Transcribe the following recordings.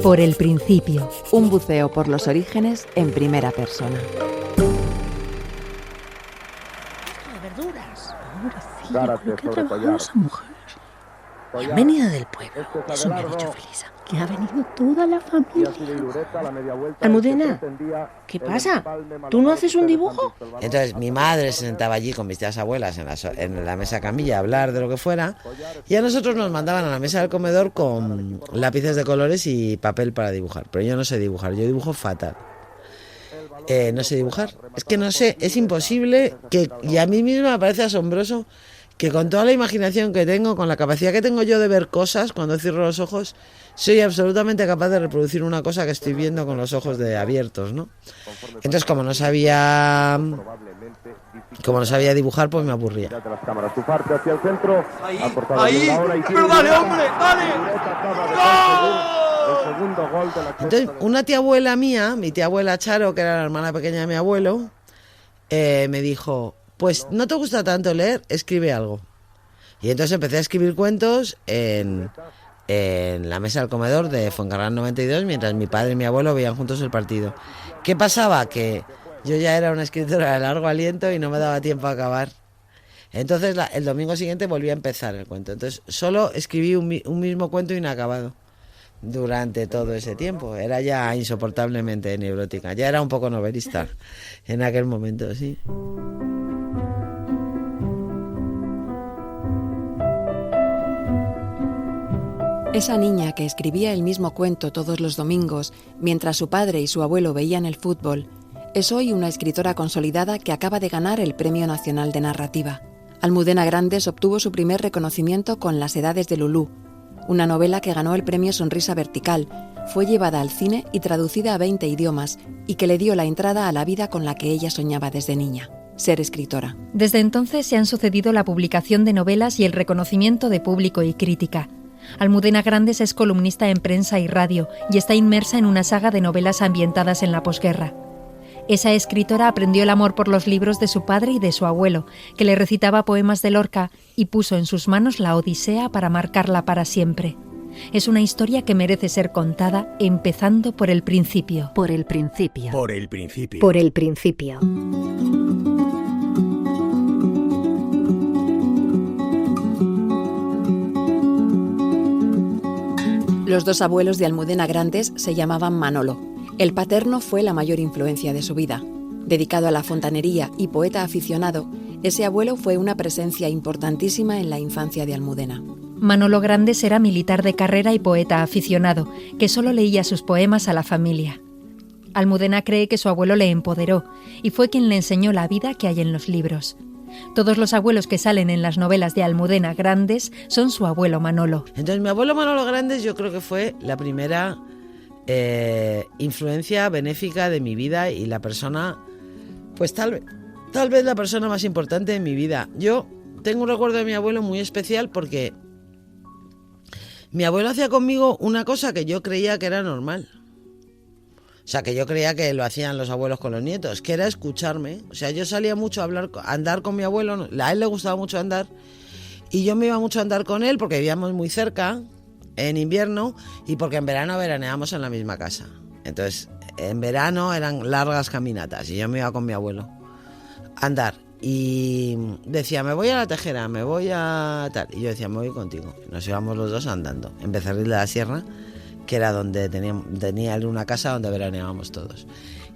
Por el principio. Un buceo por los orígenes en primera persona. De verduras. Pobrecilla, ¿por qué trabajó esa mujer? Han venido del pueblo. Eso me ha dicho Felisa. Que ha venido toda la familia. Almudena, ¿qué pasa? ¿Tú no haces un dibujo? Entonces mi madre se sentaba allí con mis tías abuelas en la mesa camilla a hablar de lo que fuera, y a nosotros nos mandaban a la mesa del comedor con lápices de colores y papel para dibujar. Pero yo no sé dibujar, yo dibujo fatal. No sé dibujar, es que no sé, es imposible, y a mí misma me parece asombroso que con toda la imaginación que tengo, con la capacidad que tengo yo de ver cosas cuando cierro los ojos, soy absolutamente capaz de reproducir una cosa que estoy viendo con los ojos abiertos, ¿no? Entonces, como no sabía dibujar, pues me aburría. Ahí, pero dale, hombre, dale. Entonces, una tía abuela mía, mi tía abuela Charo, que era la hermana pequeña de mi abuelo, me dijo: pues no te gusta tanto leer, escribe algo. Y entonces empecé a escribir cuentos en la mesa del comedor de Fuencarral 92, mientras mi padre y mi abuelo veían juntos el partido. ¿Qué pasaba? Que yo ya era una escritora de largo aliento y no me daba tiempo a acabar. Entonces el domingo siguiente volví a empezar el cuento. Entonces solo escribí un mismo cuento inacabado durante todo ese tiempo. Era ya insoportablemente neurótica. Ya era un poco novelista en aquel momento, sí. Esa niña que escribía el mismo cuento todos los domingos, mientras su padre y su abuelo veían el fútbol, es hoy una escritora consolidada que acaba de ganar el Premio Nacional de Narrativa. Almudena Grandes obtuvo su primer reconocimiento con Las edades de Lulú, una novela que ganó el premio Sonrisa Vertical, fue llevada al cine y traducida a 20 idiomas, y que le dio la entrada a la vida con la que ella soñaba desde niña: ser escritora. Desde entonces se han sucedido la publicación de novelas y el reconocimiento de público y crítica. Almudena Grandes es columnista en prensa y radio y está inmersa en una saga de novelas ambientadas en la posguerra. Esa escritora aprendió el amor por los libros de su padre y de su abuelo, que le recitaba poemas de Lorca, y puso en sus manos la Odisea para marcarla para siempre. Es una historia que merece ser contada, empezando por el principio. Por el principio. Por el principio. Por el principio. Los dos abuelos de Almudena Grandes se llamaban Manolo. El paterno fue la mayor influencia de su vida. Dedicado a la fontanería y poeta aficionado, ese abuelo fue una presencia importantísima en la infancia de Almudena. Manolo Grandes era militar de carrera y poeta aficionado, que solo leía sus poemas a la familia. Almudena cree que su abuelo le empoderó y fue quien le enseñó la vida que hay en los libros. Todos los abuelos que salen en las novelas de Almudena Grandes son su abuelo Manolo. Entonces mi abuelo Manolo Grandes yo creo que fue la primera influencia benéfica de mi vida y la persona, pues tal vez la persona más importante de mi vida. Yo tengo un recuerdo de mi abuelo muy especial porque mi abuelo hacía conmigo una cosa que yo creía que era normal. O sea, que yo creía que lo hacían los abuelos con los nietos, que era escucharme. O sea, yo salía mucho a andar con mi abuelo, a él le gustaba mucho andar, y yo me iba mucho a andar con él porque vivíamos muy cerca en invierno y porque en verano veraneábamos en la misma casa. Entonces, en verano eran largas caminatas y yo me iba con mi abuelo a andar. Y decía, me voy a la Tejera, me voy a tal. Y yo decía, me voy contigo. Nos íbamos los dos andando en Becerril de la Sierra, que era donde tenía él una casa donde veraneábamos todos.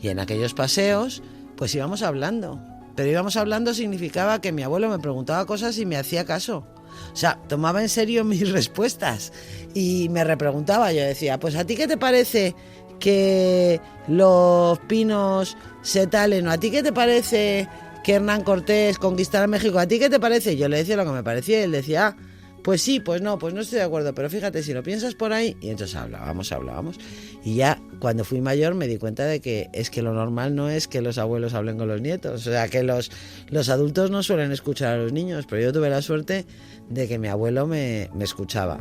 Y en aquellos paseos, pues íbamos hablando. Pero íbamos hablando significaba que mi abuelo me preguntaba cosas y me hacía caso. O sea, tomaba en serio mis respuestas y me repreguntaba. Yo decía, pues ¿a ti qué te parece que los pinos se talen? ¿O a ti qué te parece que Hernán Cortés conquistara México? ¿A ti qué te parece? Yo le decía lo que me parecía y él decía, pues sí, pues no estoy de acuerdo, pero fíjate, si lo piensas por ahí. Y entonces hablábamos. Y ya cuando fui mayor me di cuenta de que es que lo normal no es que los abuelos hablen con los nietos. O sea, que los adultos no suelen escuchar a los niños, pero yo tuve la suerte de que mi abuelo me escuchaba.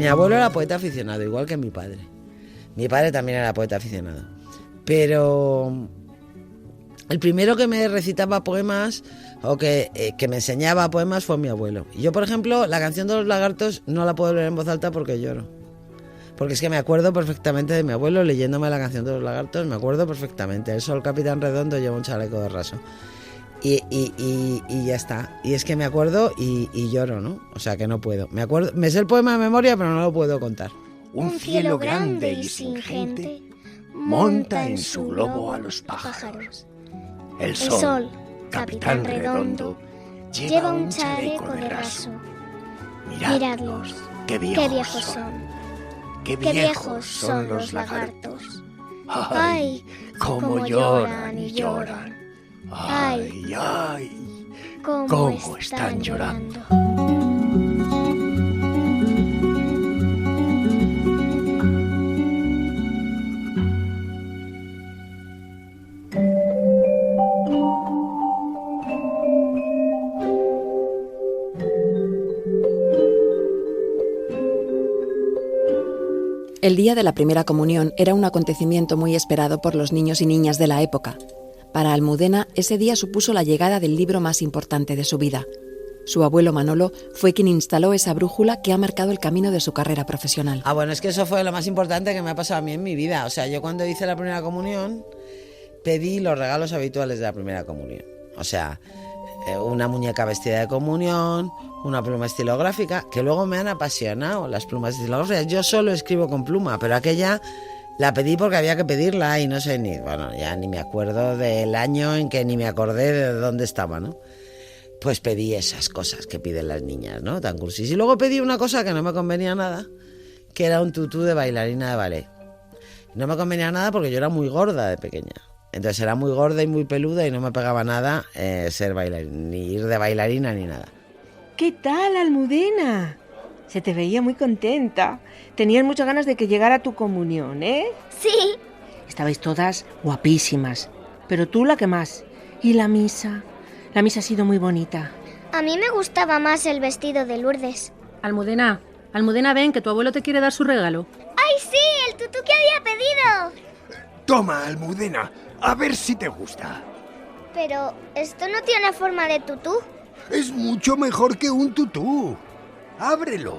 Mi abuelo era poeta aficionado, igual que mi padre. Mi padre también era poeta aficionado. Pero el primero que me recitaba poemas o que me enseñaba poemas fue mi abuelo. Y yo, por ejemplo, la canción de los lagartos no la puedo leer en voz alta porque lloro. Porque es que me acuerdo perfectamente de mi abuelo leyéndome la canción de los lagartos, me acuerdo perfectamente. El sol capitán redondo lleva un chaleco de raso. Y ya está. Y es que me acuerdo y lloro, ¿no? O sea que no puedo. Me sé el poema de memoria, pero no lo puedo contar. Un cielo grande y sin gente monta en su globo a los pájaros. El sol, capitán redondo, lleva un chaleco de raso. Miradlos, qué viejos son. Qué viejos son los lagartos. Ay, cómo lloran y lloran. Ay, ay, cómo están llorando. El día de la primera comunión era un acontecimiento muy esperado por los niños y niñas de la época. Para Almudena, ese día supuso la llegada del libro más importante de su vida. Su abuelo Manolo fue quien instaló esa brújula que ha marcado el camino de su carrera profesional. Bueno, es que eso fue lo más importante que me ha pasado a mí en mi vida. O sea, yo cuando hice la primera comunión pedí los regalos habituales de la primera comunión. O sea, una muñeca vestida de comunión, una pluma estilográfica, que luego me han apasionado las plumas estilográficas. Yo solo escribo con pluma, pero aquella la pedí porque había que pedirla y no sé ya ni me acuerdo del año en que ni me acordé de dónde estaba, ¿no? Pues pedí esas cosas que piden las niñas, ¿no? Tan cursis. Y luego pedí una cosa que no me convenía nada, que era un tutú de bailarina de ballet. No me convenía nada porque yo era muy gorda de pequeña. Entonces era muy gorda y muy peluda y no me pegaba nada ser bailarina, ni ir de bailarina ni nada. ¿Qué tal, Almudena? Se te veía muy contenta. Tenías muchas ganas de que llegara tu comunión, ¿eh? Sí. Estabais todas guapísimas, pero tú la que más. ¿Y la misa? La misa ha sido muy bonita. A mí me gustaba más el vestido de Lourdes. Almudena, ven, que tu abuelo te quiere dar su regalo. ¡Ay, sí! ¡El tutú que había pedido! Toma, Almudena, a ver si te gusta. Pero esto no tiene forma de tutú. Es mucho mejor que un tutú. Ábrelo.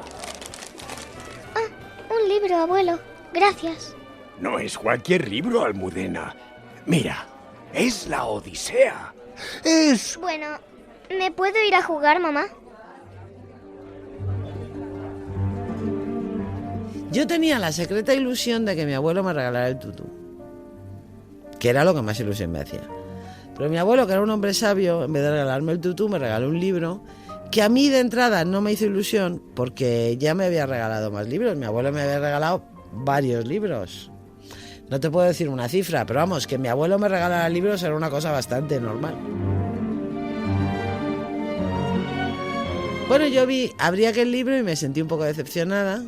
Ah, un libro, abuelo. Gracias. No es cualquier libro, Almudena. Mira, es la Odisea. Es... Bueno, ¿me puedo ir a jugar, mamá? Yo tenía la secreta ilusión de que mi abuelo me regalara el tutú, que era lo que más ilusión me hacía. Pero mi abuelo, que era un hombre sabio, en vez de regalarme el tutú, me regaló un libro que a mí de entrada no me hizo ilusión porque ya me había regalado más libros. Mi abuelo me había regalado varios libros. No te puedo decir una cifra, pero vamos, que mi abuelo me regalara libros era una cosa bastante normal. Bueno, yo abrí aquel libro y me sentí un poco decepcionada.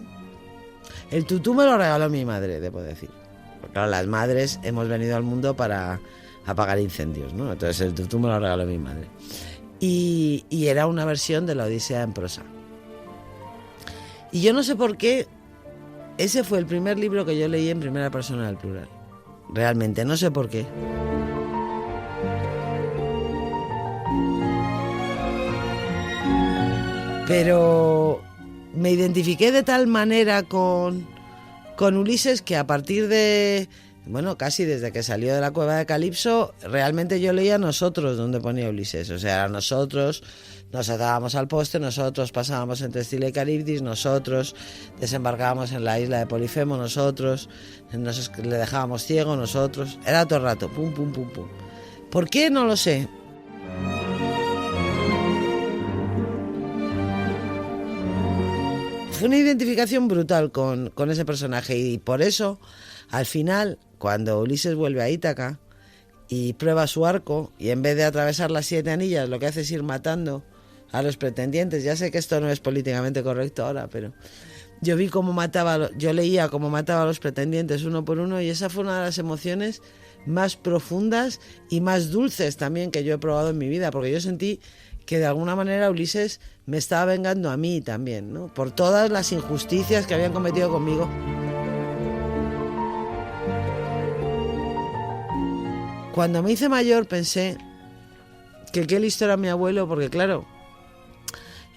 El tutú me lo regaló mi madre, debo decir. Porque claro, las madres hemos venido al mundo para apagar incendios, ¿no? Entonces el tutú me lo regaló mi madre. Y era una versión de la Odisea en prosa. Y yo no sé por qué, ese fue el primer libro que yo leí en primera persona del plural. Realmente, no sé por qué. Pero me identifiqué de tal manera con Ulises que a partir de... Bueno, casi desde que salió de la cueva de Calipso, realmente yo leía Nosotros, donde ponía Ulises. O sea, nosotros nos atábamos al poste, nosotros pasábamos entre Escila y Caribdis, nosotros desembarcábamos en la isla de Polifemo, nosotros le dejábamos ciego, nosotros. Era todo el rato, pum, pum, pum, pum. ¿Por qué? No lo sé. Fue una identificación brutal con ese personaje y por eso, al final, cuando Ulises vuelve a Ítaca y prueba su arco y en vez de atravesar las 7 anillas lo que hace es ir matando a los pretendientes, ya sé que esto no es políticamente correcto ahora, pero yo leía cómo mataba a los pretendientes uno por uno y esa fue una de las emociones más profundas y más dulces también que yo he probado en mi vida, porque yo sentí que de alguna manera Ulises me estaba vengando a mí también, ¿no? Por todas las injusticias que habían cometido conmigo. Cuando me hice mayor pensé que qué listo era mi abuelo, porque claro,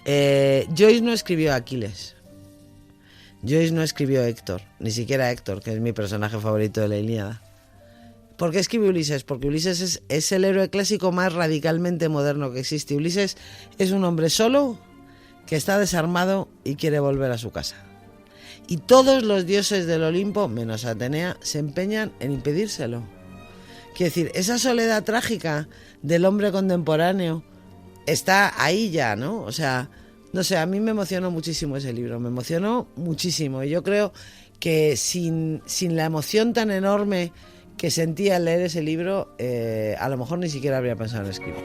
Joyce no escribió Aquiles, Joyce no escribió Héctor, ni siquiera Héctor, que es mi personaje favorito de la Ilíada. ¿Por qué escribe Ulises? Porque Ulises es el héroe clásico más radicalmente moderno que existe. Ulises es un hombre solo que está desarmado y quiere volver a su casa. Y todos los dioses del Olimpo, menos Atenea, se empeñan en impedírselo. Quiero decir, esa soledad trágica del hombre contemporáneo está ahí ya, ¿no? O sea, no sé, a mí me emocionó muchísimo ese libro, me emocionó muchísimo. Y yo creo que sin la emoción tan enorme que sentía al leer ese libro, a lo mejor ni siquiera habría pensado en escribir.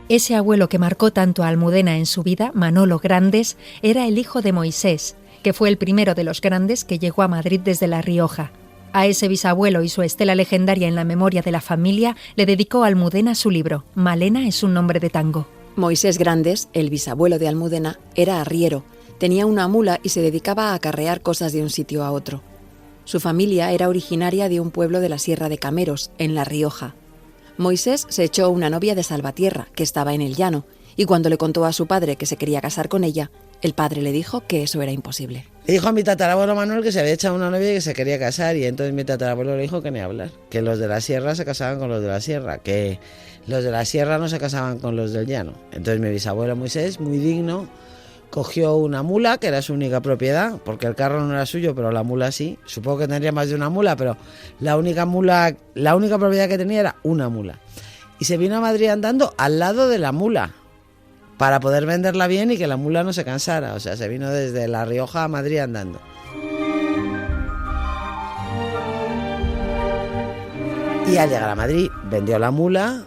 Ese abuelo que marcó tanto a Almudena en su vida, Manolo Grandes, era el hijo de Moisés, que fue el primero de los grandes que llegó a Madrid desde La Rioja. A ese bisabuelo y su estela legendaria en la memoria de la familia le dedicó Almudena su libro, Malena es un nombre de tango. Moisés Grandes, el bisabuelo de Almudena, era arriero, tenía una mula y se dedicaba a acarrear cosas de un sitio a otro. Su familia era originaria de un pueblo de la Sierra de Cameros, en La Rioja. Moisés se echó una novia de Salvatierra, que estaba en el llano, y cuando le contó a su padre que se quería casar con ella, el padre le dijo que eso era imposible. Le dijo a mi tatarabuelo Manuel que se había echado una novia y que se quería casar, y entonces mi tatarabuelo le dijo que ni hablar, que los de la sierra se casaban con los de la sierra, que los de la sierra no se casaban con los del llano. Entonces mi bisabuelo Moisés, muy digno, cogió una mula, que era su única propiedad, porque el carro no era suyo, pero la mula sí. Supongo que tendría más de una mula, pero la única propiedad que tenía era una mula. Y se vino a Madrid andando al lado de la mula, para poder venderla bien y que la mula no se cansara. O sea, se vino desde La Rioja a Madrid andando. Y al llegar a Madrid vendió la mula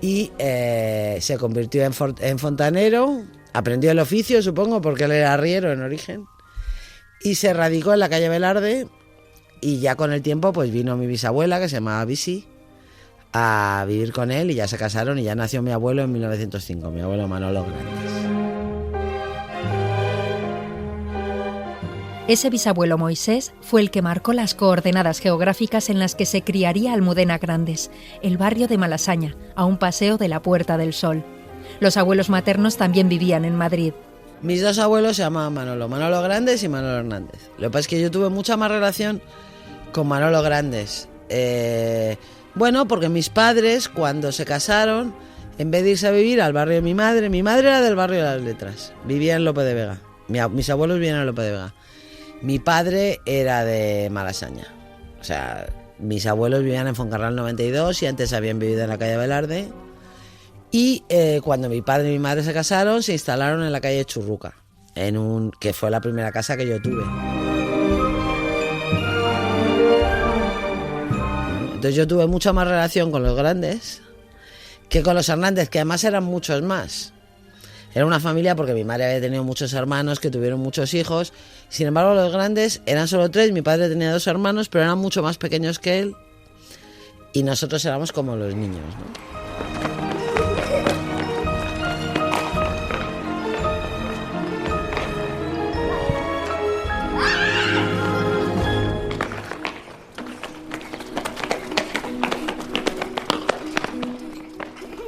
y se convirtió en fontanero. Aprendió el oficio, supongo, porque él era arriero en origen. Y se radicó en la calle Velarde. Y ya con el tiempo pues vino mi bisabuela, que se llamaba Bisi, a vivir con él. Y ya se casaron y ya nació mi abuelo en 1905, mi abuelo Manolo Grandes. Ese bisabuelo Moisés fue el que marcó las coordenadas geográficas en las que se criaría Almudena Grandes, el barrio de Malasaña, a un paseo de la Puerta del Sol. Los abuelos maternos también vivían en Madrid. Mis dos abuelos se llamaban Manolo Grandes y Manolo Hernández. Lo que pasa es que yo tuve mucha más relación con Manolo Grandes. Bueno, porque mis padres, cuando se casaron, en vez de irse a vivir al barrio de mi madre era del barrio de las Letras, vivía en Lope de Vega. Mis abuelos vivían en Lope de Vega. Mi padre era de Malasaña. O sea, mis abuelos vivían en Foncarral 92 y antes habían vivido en la calle Velarde. Y cuando mi padre y mi madre se casaron, se instalaron en la calle Churruca, que fue la primera casa que yo tuve. Entonces yo tuve mucha más relación con los Grandes que con los Hernández, que además eran muchos más. Era una familia porque mi madre había tenido muchos hermanos que tuvieron muchos hijos. Sin embargo, los Grandes eran solo 3, mi padre tenía 2 hermanos, pero eran mucho más pequeños que él. Y nosotros éramos como los niños, ¿no?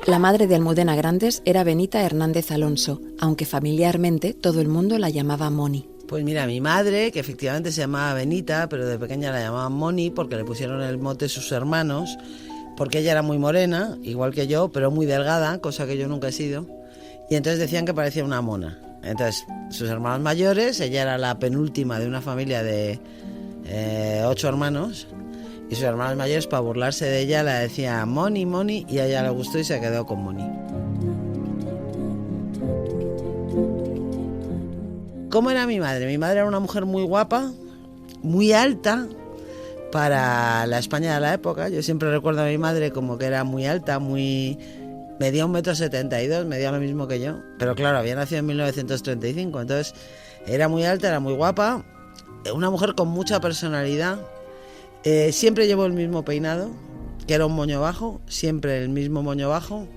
La madre de Almudena Grandes era Benita Hernández Alonso, aunque familiarmente todo el mundo la llamaba Moni. Pues mira, mi madre, que efectivamente se llamaba Benita, pero de pequeña la llamaban Moni porque le pusieron el mote sus hermanos, porque ella era muy morena, igual que yo, pero muy delgada, cosa que yo nunca he sido, y entonces decían que parecía una mona. Entonces, sus hermanos mayores, ella era la penúltima de una familia de 8 hermanos, y sus hermanos mayores, para burlarse de ella, la decían Moni, Moni, y a ella le gustó y se quedó con Moni. ¿Cómo era mi madre? Mi madre era una mujer muy guapa, muy alta para la España de la época. Yo siempre recuerdo a mi madre como que era muy alta, medía 1,72 m, medía lo mismo que yo. Pero claro, había nacido en 1935, entonces era muy alta, era muy guapa, una mujer con mucha personalidad. Siempre llevó el mismo peinado, que era un moño bajo, siempre el mismo moño bajo.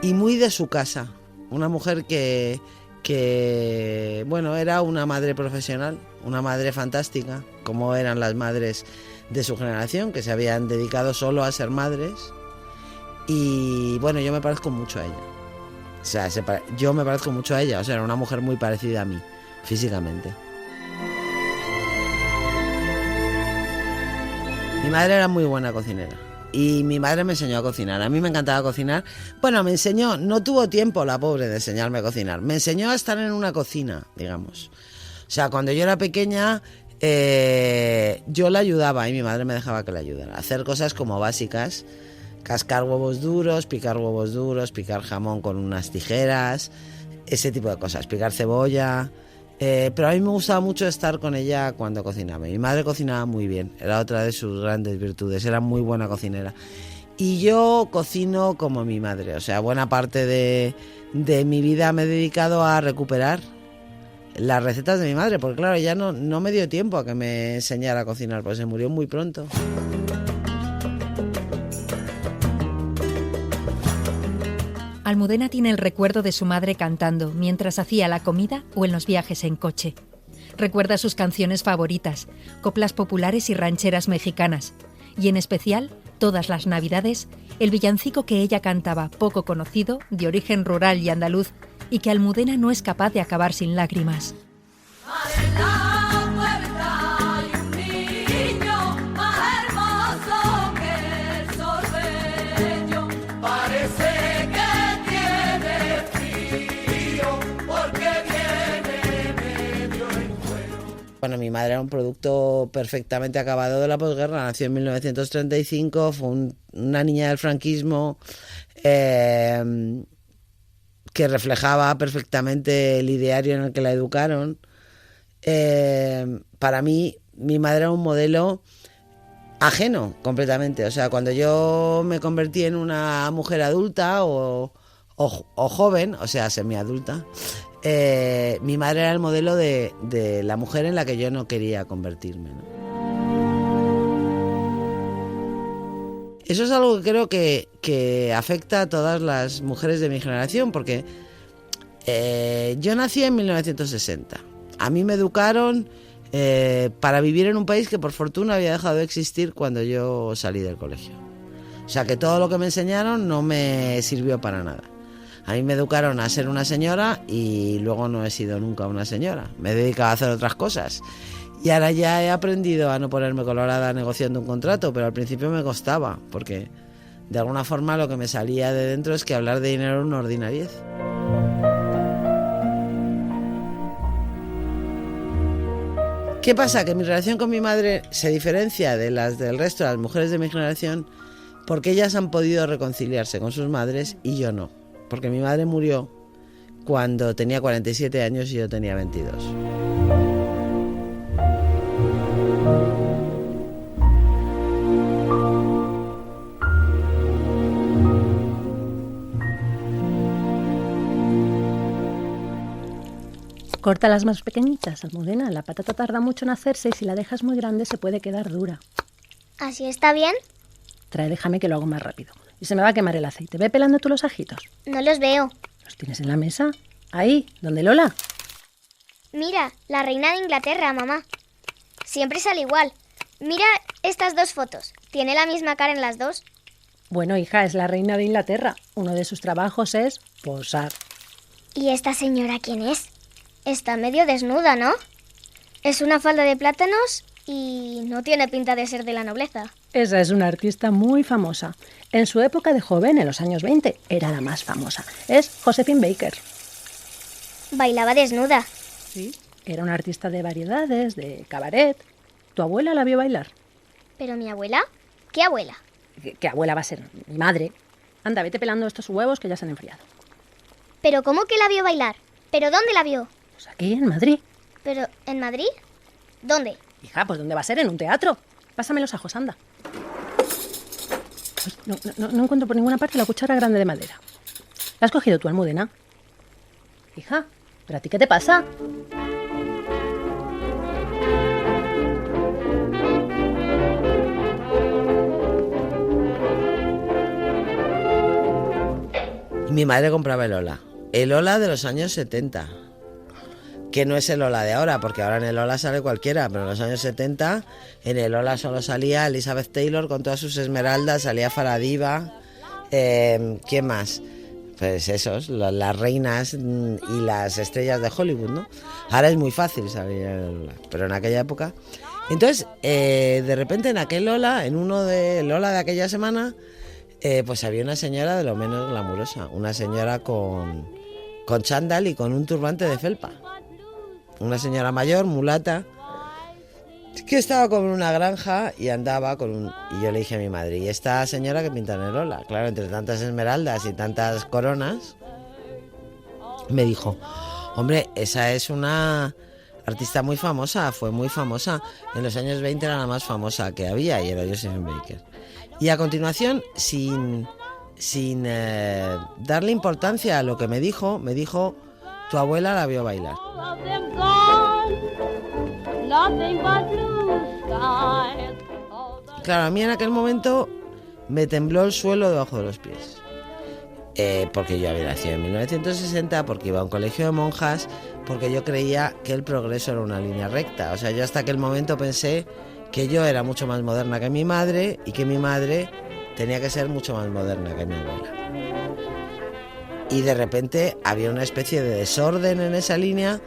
Y muy de su casa, una mujer que bueno, era una madre profesional, una madre fantástica, como eran las madres de su generación, que se habían dedicado solo a ser madres. Y bueno, yo me parezco mucho a ella. O sea, yo me parezco mucho a ella, o sea, era una mujer muy parecida a mí, físicamente. Mi madre era muy buena cocinera. Y mi madre me enseñó a cocinar. A mí me encantaba cocinar. Bueno, me enseñó, no tuvo tiempo la pobre de enseñarme a cocinar. Me enseñó a estar en una cocina, digamos. O sea, cuando yo era pequeña, yo la ayudaba y mi madre me dejaba que la ayudara. Hacer cosas como básicas. Cascar huevos duros, picar jamón con unas tijeras, ese tipo de cosas. Picar cebolla. Pero a mí me gustaba mucho estar con ella cuando cocinaba. Mi madre cocinaba muy bien, era otra de sus grandes virtudes, era muy buena cocinera. Y yo cocino como mi madre, o sea, buena parte de mi vida me he dedicado a recuperar las recetas de mi madre, porque claro, ella no me dio tiempo a que me enseñara a cocinar, pues se murió muy pronto. Almudena tiene el recuerdo de su madre cantando mientras hacía la comida o en los viajes en coche. Recuerda sus canciones favoritas, coplas populares y rancheras mexicanas. Y en especial, todas las navidades, el villancico que ella cantaba, poco conocido, de origen rural y andaluz, y que Almudena no es capaz de acabar sin lágrimas. Bueno, mi madre era un producto perfectamente acabado de la posguerra, nació en 1935, fue una niña del franquismo que reflejaba perfectamente el ideario en el que la educaron. Para mí, mi madre era un modelo ajeno completamente. O sea, cuando yo me convertí en una mujer adulta o joven, o sea, semiadulta, mi madre era el modelo de la mujer en la que yo no quería convertirme, ¿no? Eso es algo que creo que afecta a todas las mujeres de mi generación, porque yo nací en 1960. A mí me educaron para vivir en un país que por fortuna había dejado de existir cuando yo salí del colegio. O sea que todo lo que me enseñaron no me sirvió para nada. A mí me educaron a ser una señora y luego no he sido nunca una señora. Me he dedicado a hacer otras cosas. Y ahora ya he aprendido a no ponerme colorada negociando un contrato, pero al principio me costaba, porque de alguna forma lo que me salía de dentro es que hablar de dinero era una ordinariez. ¿Qué pasa? Que mi relación con mi madre se diferencia de las del resto de las mujeres de mi generación porque ellas han podido reconciliarse con sus madres y yo no. Porque mi madre murió cuando tenía 47 años y yo tenía 22. Corta las más pequeñitas, Almudena. La patata tarda mucho en hacerse y si la dejas muy grande se puede quedar dura. ¿Así está bien? Déjame que lo hago más rápido. Y se me va a quemar el aceite. Ve pelando tú los ajitos. No los veo. ¿Los tienes en la mesa? Ahí, ¿donde Lola? Mira, la reina de Inglaterra, mamá. Siempre sale igual. Mira estas dos fotos. ¿Tiene la misma cara en las dos? Bueno, hija, es la reina de Inglaterra. Uno de sus trabajos es posar. ¿Y esta señora quién es? Está medio desnuda, ¿no? Es una falda de plátanos y no tiene pinta de ser de la nobleza. Esa es una artista muy famosa. En su época de joven, en los años 20, era la más famosa. Es Josephine Baker. Bailaba desnuda. Sí, era una artista de variedades, de cabaret. ¿Tu abuela la vio bailar? ¿Pero mi abuela? ¿Qué abuela? ¿Qué abuela va a ser? Mi madre. Anda, vete pelando estos huevos que ya se han enfriado. ¿Pero cómo que la vio bailar? ¿Pero dónde la vio? Pues aquí, en Madrid. ¿Pero en Madrid? ¿Dónde? Hija, pues ¿dónde va a ser? En un teatro. Pásame los ajos, anda. Uy, no encuentro por ninguna parte la cuchara grande de madera. ¿La has cogido tú, Almudena? Hija, ¿pero a ti qué te pasa? Mi madre compraba el Ola de los años 70, que no es el Ola de ahora, porque ahora en el Ola sale cualquiera, pero en los años 70 en el Ola solo salía Elizabeth Taylor con todas sus esmeraldas, salía Farah Diva, ¿quién más? Pues esos, las reinas y las estrellas de Hollywood, ¿no? Ahora es muy fácil salir en el Ola, pero en aquella época. Entonces, de repente en aquel Ola, en uno del Ola de aquella semana, pues había una señora de lo menos glamurosa, una señora con chándal y con un turbante de felpa. Una señora mayor, mulata, que estaba con una granja y andaba y yo le dije a mi madre, ¿y esta señora que pinta en el Ola? Claro, entre tantas esmeraldas y tantas coronas, me dijo, hombre, esa es una artista muy famosa, fue muy famosa. En los años 20 era la más famosa que había y era Josephine Baker. Y a continuación, sin darle importancia a lo que me dijo, tu abuela la vio bailar. Claro, a mí en aquel momento me tembló el suelo debajo de los pies. Porque yo había nacido en 1960, porque iba a un colegio de monjas, porque yo creía que el progreso era una línea recta. O sea, yo hasta aquel momento pensé que yo era mucho más moderna que mi madre y que mi madre tenía que ser mucho más moderna que mi abuela. Y de repente había una especie de desorden en esa línea.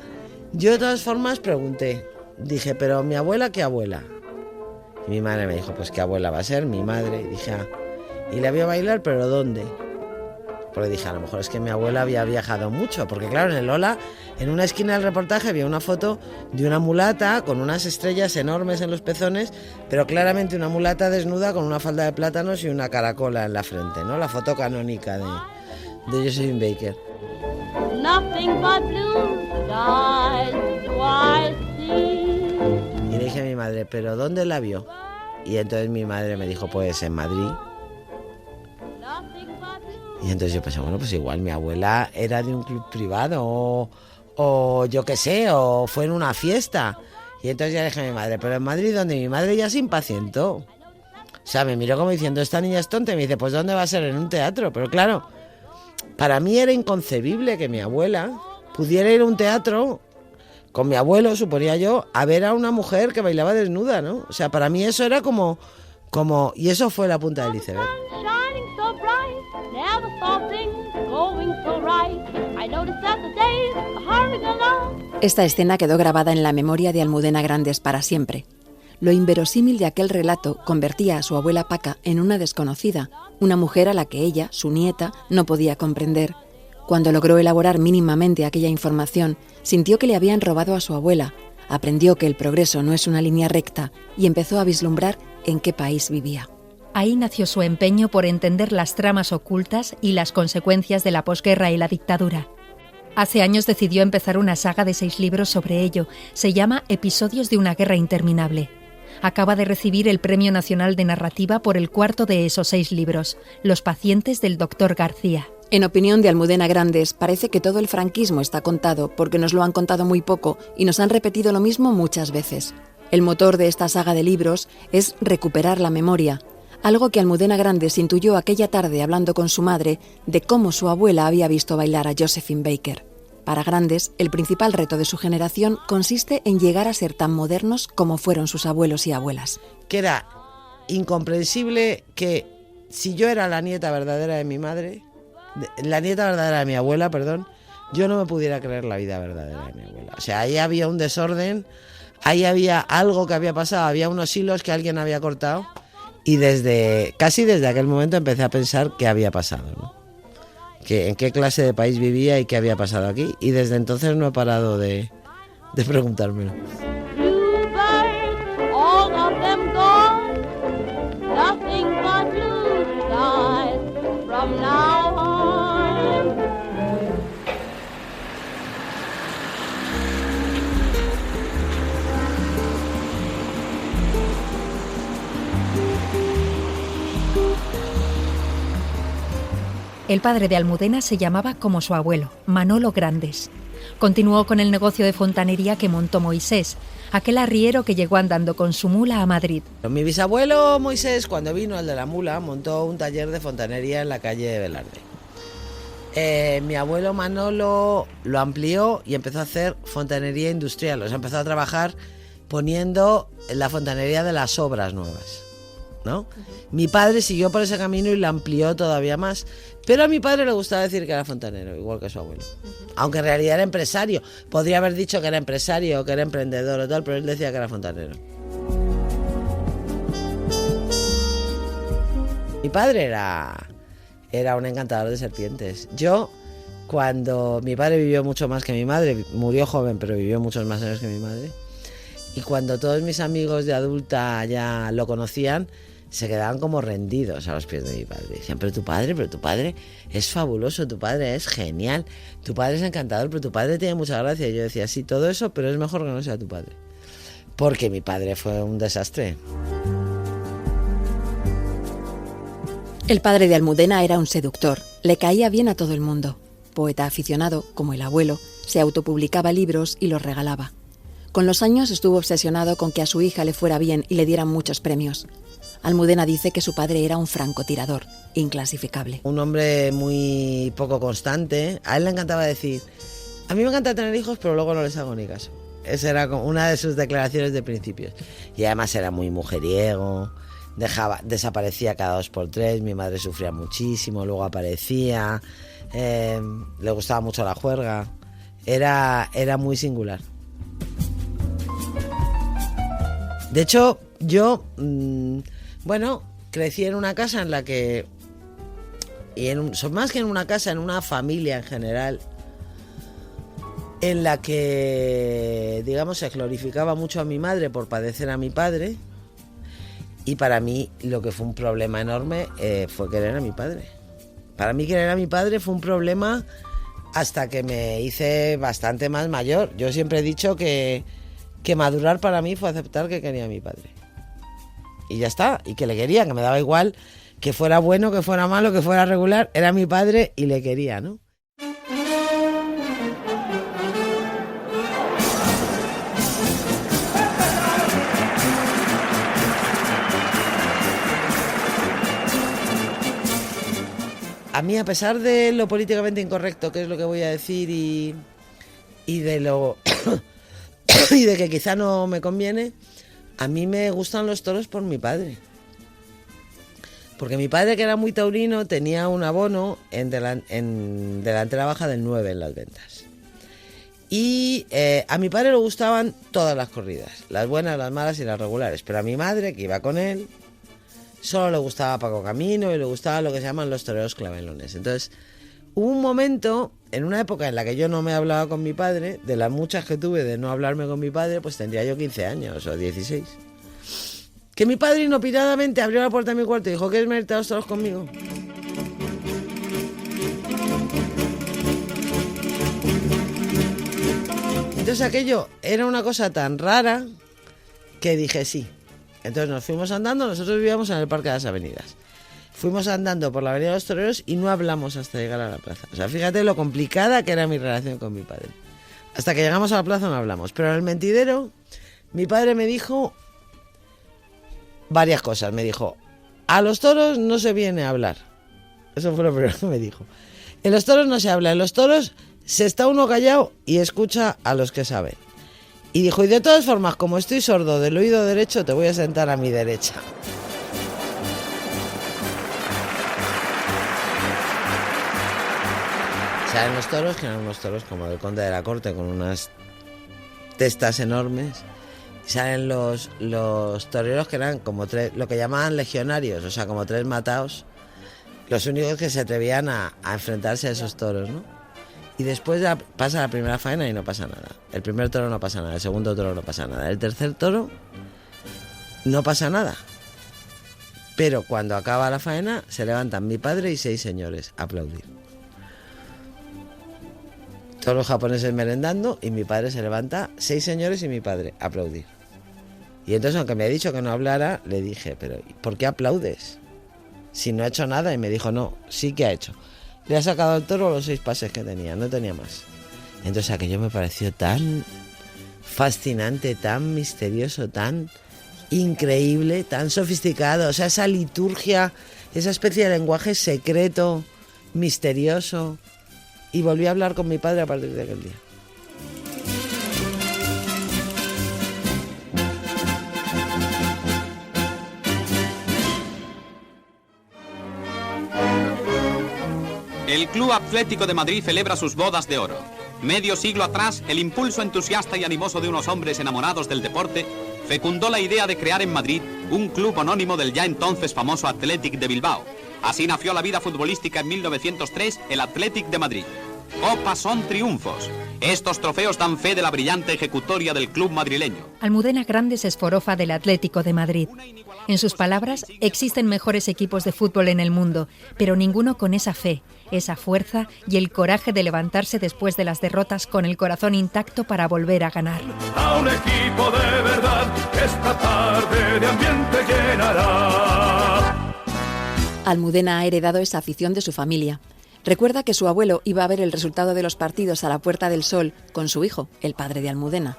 Yo de todas formas pregunté, dije, ¿pero mi abuela qué abuela? Y mi madre me dijo, pues ¿qué abuela va a ser? Mi madre. Y dije, y la vio bailar, ¿pero dónde? Porque dije, a lo mejor es que mi abuela había viajado mucho, porque claro, en el Ola, en una esquina del reportaje había una foto de una mulata con unas estrellas enormes en los pezones, pero claramente una mulata desnuda con una falda de plátanos y una caracola en la frente, ¿no? La foto canónica de Josephine Baker. Y le dije a mi madre, ¿pero dónde la vio? Y entonces mi madre me dijo, pues en Madrid. Y entonces yo pensé, bueno, pues igual mi abuela era de un club privado o yo qué sé, o fue en una fiesta. Y entonces ya dije a mi madre, ¿pero en Madrid dónde? Mi madre ya se impacientó. O sea, me miró como diciendo, esta niña es tonta, y me dice, pues ¿dónde va a ser? En un teatro. Pero claro, para mí era inconcebible que mi abuela pudiera ir a un teatro con mi abuelo, suponía yo, a ver a una mujer que bailaba desnuda, ¿no? O sea, para mí eso era como y eso fue la punta del iceberg. Esta escena quedó grabada en la memoria de Almudena Grandes para siempre. Lo inverosímil de aquel relato convertía a su abuela Paca en una desconocida, una mujer a la que ella, su nieta, no podía comprender. Cuando logró elaborar mínimamente aquella información, sintió que le habían robado a su abuela, aprendió que el progreso no es una línea recta y empezó a vislumbrar en qué país vivía. Ahí nació su empeño por entender las tramas ocultas y las consecuencias de la posguerra y la dictadura. Hace años decidió empezar una saga de 6 libros sobre ello. Se llama Episodios de una guerra interminable. Acaba de recibir el Premio Nacional de Narrativa por el 4º de esos 6 libros, Los pacientes del Dr. García. En opinión de Almudena Grandes, parece que todo el franquismo está contado porque nos lo han contado muy poco y nos han repetido lo mismo muchas veces. El motor de esta saga de libros es recuperar la memoria, algo que Almudena Grandes intuyó aquella tarde hablando con su madre de cómo su abuela había visto bailar a Josephine Baker. Para Grandes, el principal reto de su generación consiste en llegar a ser tan modernos como fueron sus abuelos y abuelas. Que era incomprensible que si yo era la nieta verdadera de mi madre, la nieta verdadera de mi abuela, perdón, yo no me pudiera creer la vida verdadera de mi abuela. O sea, ahí había un desorden, ahí había algo que había pasado, había unos hilos que alguien había cortado y casi desde aquel momento empecé a pensar qué había pasado, ¿no? En qué clase de país vivía y qué había pasado aquí. Y desde entonces no he parado de preguntármelo. El padre de Almudena se llamaba como su abuelo, Manolo Grandes. Continuó con el negocio de fontanería que montó Moisés, aquel arriero que llegó andando con su mula a Madrid. Mi bisabuelo Moisés, cuando vino el de la mula, montó un taller de fontanería en la calle Velarde. Mi abuelo Manolo lo amplió y empezó a hacer fontanería industrial. O sea, empezó a trabajar poniendo la fontanería de las obras nuevas, ¿no? Mi padre siguió por ese camino y lo amplió todavía más. Pero a mi padre le gustaba decir que era fontanero, igual que su abuelo. Aunque en realidad era empresario. Podría haber dicho que era empresario o que era emprendedor o tal, pero él decía que era fontanero. Mi padre era un encantador de serpientes. Yo, cuando mi padre vivió mucho más que mi madre, murió joven, pero vivió muchos más años que mi madre, y cuando todos mis amigos de adulta ya lo conocían, se quedaban como rendidos a los pies de mi padre. Decían, pero tu padre es fabuloso, tu padre es genial, tu padre es encantador, pero tu padre tiene mucha gracia. Y yo decía, sí, todo eso, pero es mejor que no sea tu padre. Porque mi padre fue un desastre. El padre de Almudena era un seductor, le caía bien a todo el mundo. Poeta aficionado, como el abuelo, se autopublicaba libros y los regalaba. Con los años estuvo obsesionado con que a su hija le fuera bien y le dieran muchos premios. Almudena dice que su padre era un francotirador, inclasificable. Un hombre muy poco constante. A él le encantaba decir, a mí me encanta tener hijos, pero luego no les hago ni caso. Esa era una de sus declaraciones de principios. Y además era muy mujeriego, desaparecía cada 2 por 3, mi madre sufría muchísimo, luego aparecía, le gustaba mucho la juerga, era muy singular. De hecho, yo, crecí en una casa en la que, más que en una casa, en una familia en general, en la que, digamos, se glorificaba mucho a mi madre por padecer a mi padre, y para mí lo que fue un problema enorme fue querer a mi padre. Para mí querer a mi padre fue un problema hasta que me hice bastante más mayor. Yo siempre he dicho que madurar para mí fue aceptar que quería a mi padre. Y ya está, y que le quería, que me daba igual que fuera bueno, que fuera malo, que fuera regular, era mi padre y le quería, ¿no? A mí, a pesar de lo políticamente incorrecto, que es lo que voy a decir, y de lo y de que quizá no me conviene, a mí me gustan los toros por mi padre. Porque mi padre, que era muy taurino, tenía un abono en delantera baja del 9 en las ventas. Y a mi padre le gustaban todas las corridas, las buenas, las malas y las regulares. Pero a mi madre, que iba con él, solo le gustaba Paco Camino y le gustaba lo que se llaman los toreros clavelones. Entonces, hubo un momento, en una época en la que yo no me hablaba con mi padre, de las muchas que tuve de no hablarme con mi padre, pues tendría yo 15 años o 16. Que mi padre inopinadamente abrió la puerta de mi cuarto y dijo, ¿quieres venirte a los toros conmigo? Entonces aquello era una cosa tan rara que dije sí. Entonces nos fuimos andando, nosotros vivíamos en el Parque de las Avenidas. Fuimos andando por la Avenida de los Toreros y no hablamos hasta llegar a la plaza. O sea, fíjate lo complicada que era mi relación con mi padre. Hasta que llegamos a la plaza no hablamos. Pero en el mentidero, mi padre me dijo varias cosas. Me dijo, a los toros no se viene a hablar. Eso fue lo primero que me dijo. En los toros no se habla, en los toros se está uno callado y escucha a los que saben. Y dijo, y de todas formas, como estoy sordo del oído derecho, te voy a sentar a mi derecha. Salen los toros, que eran unos toros como del Conde de la Corte, con unas testas enormes. Y salen los toreros que eran como 3, lo que llamaban legionarios, o sea, como 3 mataos, los únicos que se atrevían a enfrentarse a esos toros, ¿no? Y después ya pasa la primera faena y no pasa nada. El primer toro no pasa nada, el segundo toro no pasa nada, el tercer toro no pasa nada. Pero cuando acaba la faena se levantan mi padre y 6 señores a aplaudir. Todos los japoneses merendando y mi padre se levanta, 6 señores y mi padre a aplaudir. Y entonces, aunque me ha dicho que no hablara, le dije, pero ¿por qué aplaudes? Si no ha hecho nada. Y me dijo, no, sí que ha hecho. Le ha sacado al toro los 6 pases que tenía, no tenía más. Entonces aquello me pareció tan fascinante, tan misterioso, tan increíble, tan sofisticado. O sea, esa liturgia, esa especie de lenguaje secreto, misterioso. Y volví a hablar con mi padre a partir de aquel día. El Club Atlético de Madrid celebra sus bodas de oro. Medio siglo atrás, el impulso entusiasta y animoso de unos hombres enamorados del deporte fecundó la idea de crear en Madrid un club anónimo del ya entonces famoso Athletic de Bilbao. Así nació la vida futbolística en 1903, el Athletic de Madrid. Copas son triunfos. Estos trofeos dan fe de la brillante ejecutoria del club madrileño. Almudena Grandes es forofa del Atlético de Madrid. En sus palabras, existen mejores equipos de fútbol en el mundo, pero ninguno con esa fe, esa fuerza y el coraje de levantarse después de las derrotas con el corazón intacto para volver a ganar. A un equipo de verdad que esta tarde de ambiente llenará. Almudena ha heredado esa afición de su familia. Recuerda que su abuelo iba a ver el resultado de los partidos a la Puerta del Sol con su hijo, el padre de Almudena.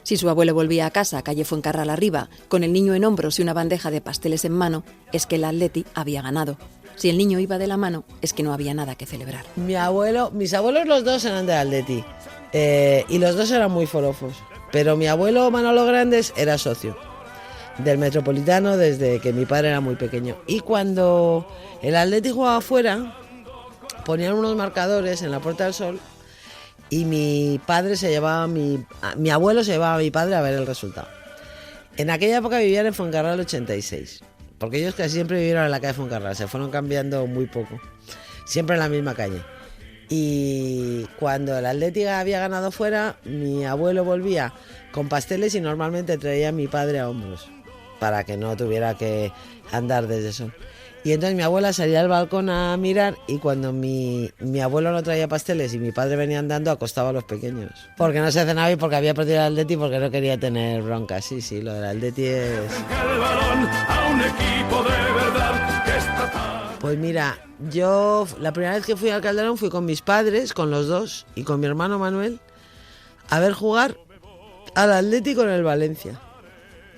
Si su abuelo volvía a casa, calle Fuencarral arriba, con el niño en hombros y una bandeja de pasteles en mano, es que el Atleti había ganado. Si el niño iba de la mano, es que no había nada que celebrar. Mis abuelos los dos eran del Atleti, y los dos eran muy forofos. Pero mi abuelo Manolo Grandes era socio del Metropolitano desde que mi padre era muy pequeño. Y cuando el Atleti jugaba fuera, ponían unos marcadores en la Puerta del Sol y mi padre se llevaba mi abuelo se llevaba a mi padre a ver el resultado. En aquella época vivían en Fuencarral 86, porque ellos casi siempre vivieron en la calle Fuencarral, se fueron cambiando muy poco, siempre en la misma calle. Y cuando el Atlético había ganado fuera, mi abuelo volvía con pasteles y normalmente traía a mi padre a hombros, para que no tuviera que andar desde eso. Y entonces mi abuela salía al balcón a mirar y cuando mi abuelo no traía pasteles y mi padre venía andando, acostaba a los pequeños. Porque no se cenaba y porque había perdido el Atleti, porque no quería tener bronca. Sí, lo del Atleti es... Pues mira, yo la primera vez que fui al Calderón fui con mis padres, con los dos, y con mi hermano Manuel, a ver jugar al Atleti con el Valencia.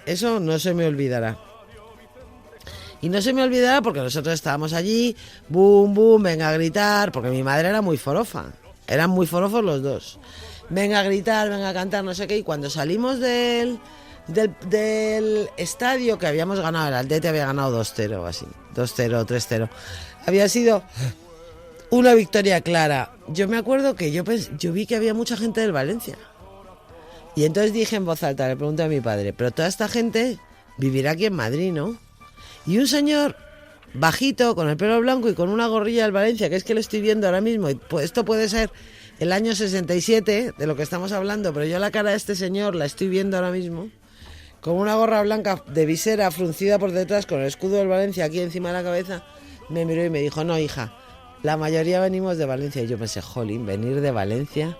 Eso no se me olvidará. Y no se me olvidará porque nosotros estábamos allí, boom, boom, venga a gritar, porque mi madre era muy forofa, eran muy forofos los dos. Venga a gritar, venga a cantar, no sé qué, y cuando salimos del estadio, que habíamos ganado, el Atleti había ganado 2-0 o así, 2-0, 3-0, había sido una victoria clara. Yo me acuerdo que yo vi que había mucha gente del Valencia. Y entonces dije en voz alta, le pregunté a mi padre, pero toda esta gente vivirá aquí en Madrid, ¿no? Y un señor bajito, con el pelo blanco y con una gorrilla del Valencia, que es que lo estoy viendo ahora mismo, y pues esto puede ser el año 67 de lo que estamos hablando, pero yo la cara de este señor la estoy viendo ahora mismo, con una gorra blanca de visera fruncida por detrás, con el escudo del Valencia aquí encima de la cabeza, me miró y me dijo, no hija, la mayoría venimos de Valencia. Y yo pensé, jolín, venir de Valencia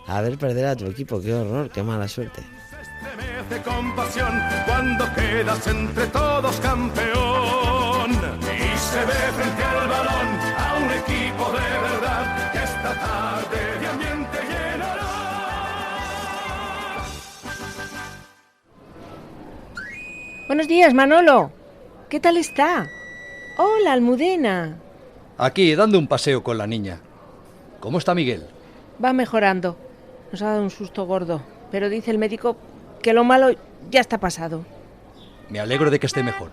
a ver perder a tu equipo, qué horror, qué mala suerte. Estremece con pasión cuando quedas entre todos campeón y se ve frente al balón a un equipo de verdad que esta tarde de ambiente llenará. Buenos días, Manolo. ¿Qué tal está? Hola, Almudena. Aquí, dando un paseo con la niña. ¿Cómo está Miguel? Va mejorando. Nos ha dado un susto gordo, pero dice el médico que lo malo ya está pasado. Me alegro de que esté mejor.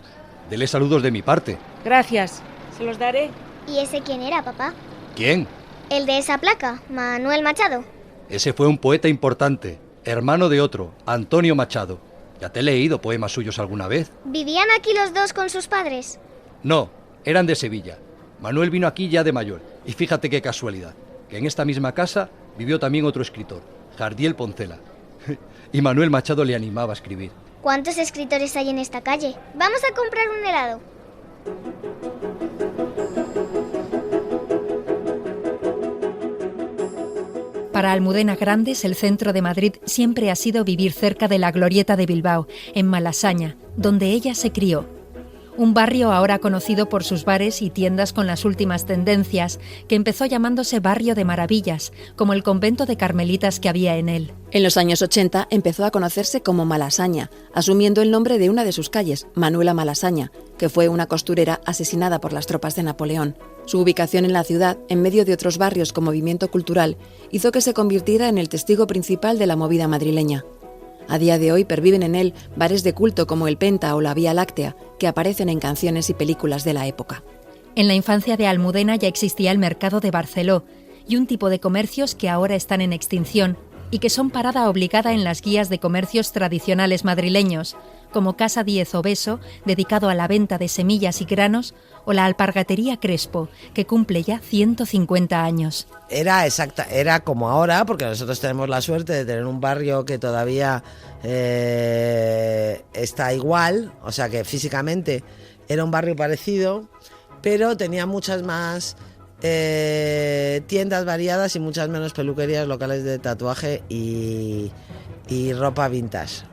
Dele saludos de mi parte. Gracias, se los daré. ¿Y ese quién era, papá? ¿Quién? El de esa placa, Manuel Machado. Ese fue un poeta importante, hermano de otro, Antonio Machado. ¿Ya te he leído poemas suyos alguna vez? ¿Vivían aquí los dos con sus padres? No, eran de Sevilla. Manuel vino aquí ya de mayor. Y fíjate qué casualidad, que en esta misma casa vivió también otro escritor, Jardiel Poncela. Y Manuel Machado le animaba a escribir. ¿Cuántos escritores hay en esta calle? Vamos a comprar un helado. Para Almudena Grandes, el centro de Madrid siempre ha sido vivir cerca de la Glorieta de Bilbao, en Malasaña, donde ella se crió. Un barrio ahora conocido por sus bares y tiendas con las últimas tendencias, que empezó llamándose Barrio de Maravillas, como el convento de carmelitas que había en él. En los años 80 empezó a conocerse como Malasaña, asumiendo el nombre de una de sus calles, Manuela Malasaña, que fue una costurera asesinada por las tropas de Napoleón. Su ubicación en la ciudad, en medio de otros barrios con movimiento cultural, hizo que se convirtiera en el testigo principal de la movida madrileña. A día de hoy perviven en él bares de culto como el Penta o la Vía Láctea, que aparecen en canciones y películas de la época. En la infancia de Almudena ya existía el mercado de Barceló y un tipo de comercios que ahora están en extinción y que son parada obligada en las guías de comercios tradicionales madrileños, como Casa Díez Obeso, dedicado a la venta de semillas y granos, o la Alpargatería Crespo, que cumple ya 150 años. Era como ahora, porque nosotros tenemos la suerte de tener un barrio que todavía está igual, o sea que físicamente era un barrio parecido, pero tenía muchas más tiendas variadas y muchas menos peluquerías, locales de tatuaje y ropa vintage.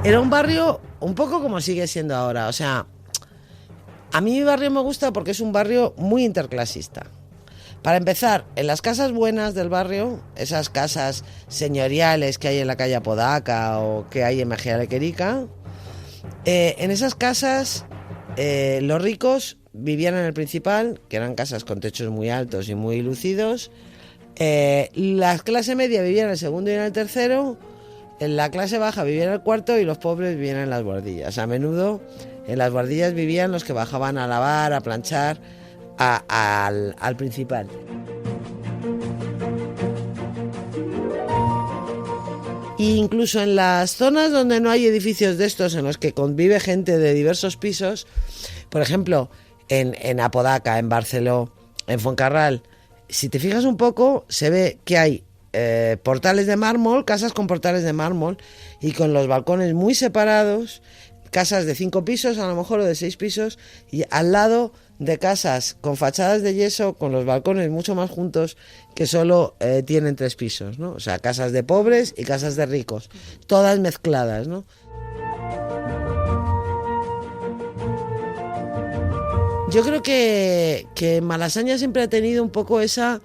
Era un barrio un poco como sigue siendo ahora, o sea, a mí mi barrio me gusta porque es un barrio muy interclasista. Para empezar, en las casas buenas del barrio, esas casas señoriales que hay en la calle Apodaca o que hay en Mejía Lequerica, en esas casas los ricos vivían en el principal, que eran casas con techos muy altos y muy lucidos. La clase media vivía en el segundo y en el tercero. En la clase baja vivía en el cuarto y los pobres vivían en las buhardillas. A menudo en las buhardillas vivían los que bajaban a lavar, a planchar al principal. E incluso en las zonas donde no hay edificios de estos, en los que convive gente de diversos pisos, por ejemplo, en Apodaca, en Barceló, en Fuencarral, si te fijas un poco, se ve que hay portales de mármol, casas con portales de mármol y con los balcones muy separados, casas de 5 pisos a lo mejor o de 6 pisos y al lado de casas con fachadas de yeso con los balcones mucho más juntos que solo tienen 3 pisos, ¿no? O sea, casas de pobres y casas de ricos, todas mezcladas, ¿no? Yo creo que Malasaña siempre ha tenido un poco esa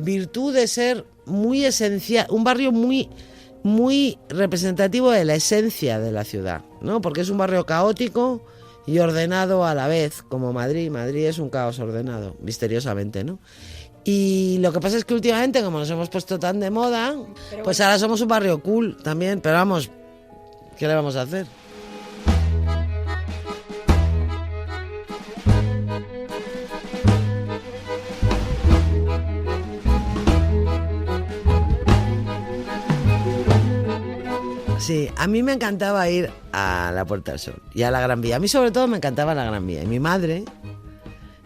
virtud de ser muy esencial, un barrio muy representativo de la esencia de la ciudad, ¿no? Porque es un barrio caótico y ordenado a la vez, como Madrid. Madrid es un caos ordenado, misteriosamente, ¿no? Y lo que pasa es que últimamente, como nos hemos puesto tan de moda, pues ahora somos un barrio cool también, pero vamos, ¿qué le vamos a hacer? Sí, a mí me encantaba ir a la Puerta del Sol y a la Gran Vía. A mí sobre todo me encantaba la Gran Vía. Y mi madre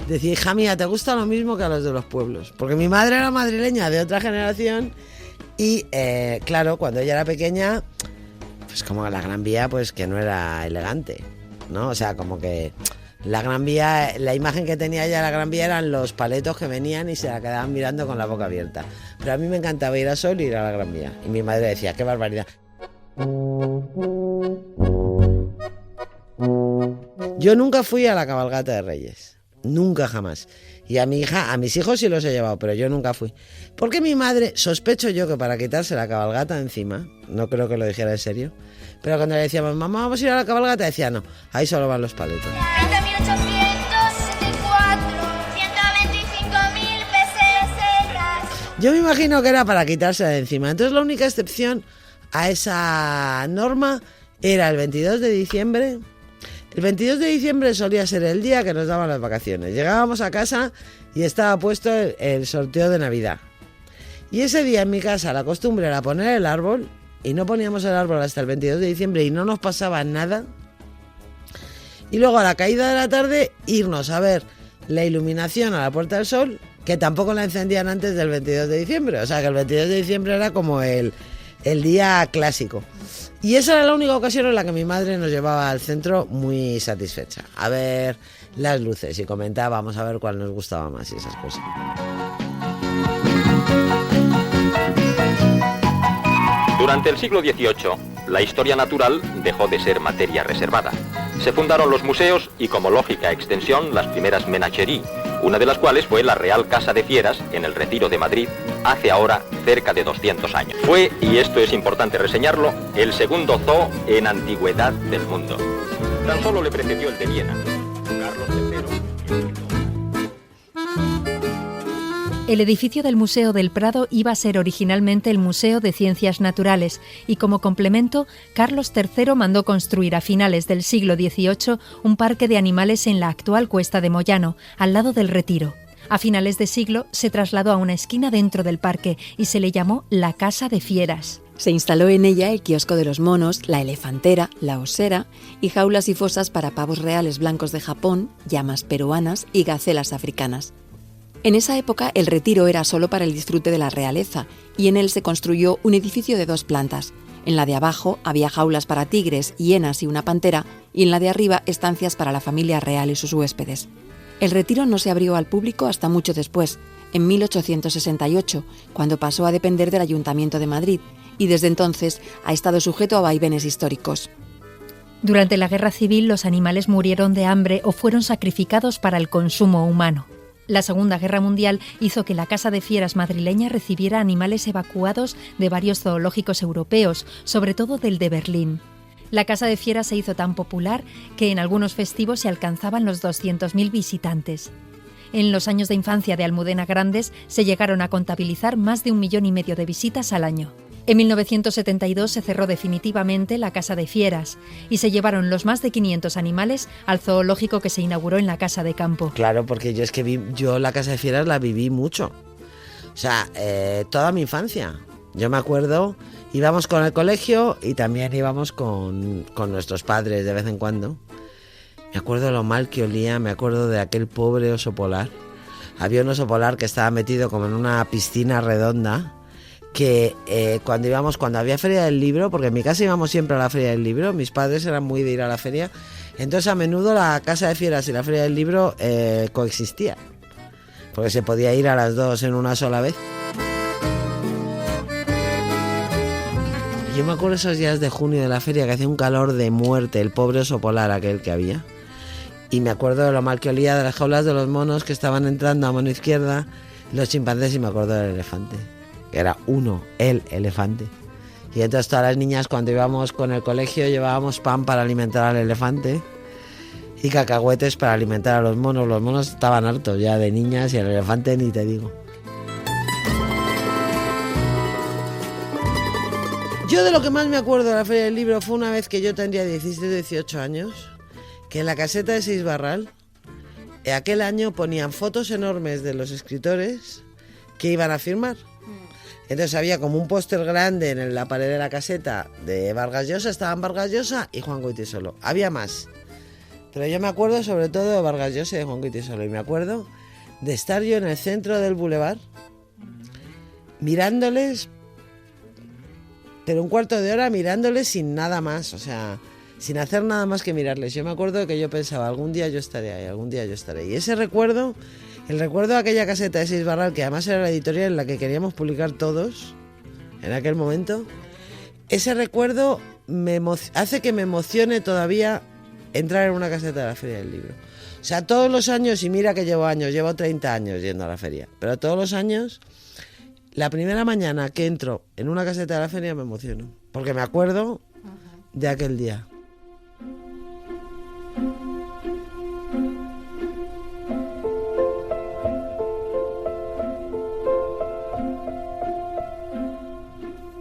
decía, hija mía, ¿te gusta lo mismo que a los de los pueblos? Porque mi madre era madrileña de otra generación y, claro, cuando ella era pequeña, pues como la Gran Vía, pues que no era elegante, ¿no? O sea, como que la Gran Vía, la imagen que tenía ella de la Gran Vía eran los paletos que venían y se la quedaban mirando con la boca abierta. Pero a mí me encantaba ir a Sol y ir a la Gran Vía. Y mi madre decía, qué barbaridad. Yo nunca fui a la cabalgata de Reyes, nunca jamás. Y a mi hija, a mis hijos sí los he llevado, pero yo nunca fui. Porque mi madre, sospecho yo que para quitarse la cabalgata encima, no creo que lo dijera en serio, pero cuando le decíamos, mamá, vamos a ir a la cabalgata, decía, no, ahí solo van los paletos. 30.864, 125.000 pesetas. Yo me imagino que era para quitarse de encima. Entonces la única excepción a esa norma era el 22 de diciembre. El 22 de diciembre solía ser el día que nos daban las vacaciones. Llegábamos a casa y estaba puesto el sorteo de Navidad. Y ese día en mi casa la costumbre era poner el árbol y no poníamos el árbol hasta el 22 de diciembre y no nos pasaba nada. Y luego a la caída de la tarde irnos a ver la iluminación a la Puerta del Sol, que tampoco la encendían antes del 22 de diciembre. O sea que el 22 de diciembre era como el día clásico. Y esa era la única ocasión en la que mi madre nos llevaba al centro muy satisfecha, a ver las luces y comentábamos a ver cuál nos gustaba más y esas cosas. Durante el siglo XVIII, la historia natural dejó de ser materia reservada. Se fundaron los museos y, como lógica extensión, las primeras menageries, una de las cuales fue la Real Casa de Fieras en el Retiro de Madrid, hace ahora cerca de 200 años. Fue, y esto es importante reseñarlo, el segundo zoo en antigüedad del mundo. Tan solo le precedió el de Viena. Carlos III. El edificio del Museo del Prado iba a ser originalmente el Museo de Ciencias Naturales y, como complemento, Carlos III mandó construir a finales del siglo XVIII un parque de animales en la actual Cuesta de Moyano, al lado del Retiro. A finales de siglo se trasladó a una esquina dentro del parque y se le llamó la Casa de Fieras. Se instaló en ella el kiosco de los monos, la elefantera, la osera y jaulas y fosas para pavos reales blancos de Japón, llamas peruanas y gacelas africanas. En esa época el Retiro era solo para el disfrute de la realeza y en él se construyó un edificio de 2 plantas. En la de abajo había jaulas para tigres, hienas y una pantera, y en la de arriba estancias para la familia real y sus huéspedes. El Retiro no se abrió al público hasta mucho después, en 1868, cuando pasó a depender del Ayuntamiento de Madrid, y desde entonces ha estado sujeto a vaivenes históricos. Durante la Guerra Civil los animales murieron de hambre o fueron sacrificados para el consumo humano. La Segunda Guerra Mundial hizo que la Casa de Fieras madrileña recibiera animales evacuados de varios zoológicos europeos, sobre todo del de Berlín. La Casa de Fieras se hizo tan popular que en algunos festivos se alcanzaban los 200.000 visitantes. En los años de infancia de Almudena Grandes se llegaron a contabilizar más de 1,5 millones de visitas al año. En 1972 se cerró definitivamente la Casa de Fieras y se llevaron los más de 500 animales al zoológico que se inauguró en la Casa de Campo. Claro, porque yo la Casa de Fieras la viví mucho. O sea, toda mi infancia. Yo me acuerdo, íbamos con el colegio y también íbamos con nuestros padres de vez en cuando. Me acuerdo de lo mal que olía, me acuerdo de aquel pobre oso polar. Había un oso polar que estaba metido como en una piscina redonda, que cuando había feria del libro, porque en mi casa íbamos siempre a la feria del libro, mis padres eran muy de ir a la feria, entonces a menudo la Casa de Fieras y la feria del libro coexistían, porque se podía ir a las dos en una sola vez. Yo me acuerdo esos días de junio de la feria que hacía un calor de muerte, el pobre oso polar aquel que había, y me acuerdo de lo mal que olía de las jaulas de los monos que estaban entrando a mano izquierda, los chimpancés, y me acuerdo del elefante, que era el elefante. Y entonces todas las niñas, cuando íbamos con el colegio, llevábamos pan para alimentar al elefante y cacahuetes para alimentar a los monos. Los monos estaban hartos ya de niñas y el elefante ni te digo. Yo de lo que más me acuerdo de la Feria del Libro fue una vez que yo tendría 17 o 18 años, que en la caseta de Sisbarral, aquel año ponían fotos enormes de los escritores que iban a firmar. Entonces había como un póster grande en la pared de la caseta de Vargas Llosa, estaban Vargas Llosa y Juan Goytisolo. Había más, pero yo me acuerdo sobre todo de Vargas Llosa y de Juan Goytisolo, y me acuerdo de estar yo en el centro del bulevar mirándoles, pero un cuarto de hora mirándoles sin nada más, o sea, sin hacer nada más que mirarles. Yo me acuerdo que yo pensaba, algún día yo estaré ahí, algún día yo estaré. Y ese recuerdo, el recuerdo de aquella caseta de Sisbarral, que además era la editorial en la que queríamos publicar todos en aquel momento, ese recuerdo hace que me emocione todavía entrar en una caseta de la Feria del Libro. O sea, todos los años, y mira que llevo 30 años yendo a la feria, pero todos los años, la primera mañana que entro en una caseta de la feria me emociono, porque me acuerdo de aquel día.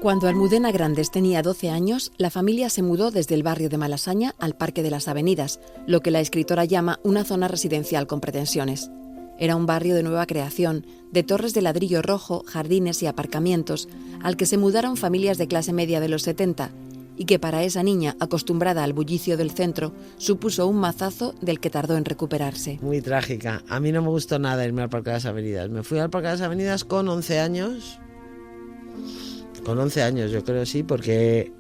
Cuando Almudena Grandes tenía 12 años, la familia se mudó desde el barrio de Malasaña al Parque de las Avenidas, lo que la escritora llama una zona residencial con pretensiones. Era un barrio de nueva creación, de torres de ladrillo rojo, jardines y aparcamientos, al que se mudaron familias de clase media de los 70, y que para esa niña, acostumbrada al bullicio del centro, supuso un mazazo del que tardó en recuperarse. Muy trágica. A mí no me gustó nada irme al Parque de las Avenidas. Me fui al Parque de las Avenidas con 11 años... Con 11 años, yo creo, sí, porque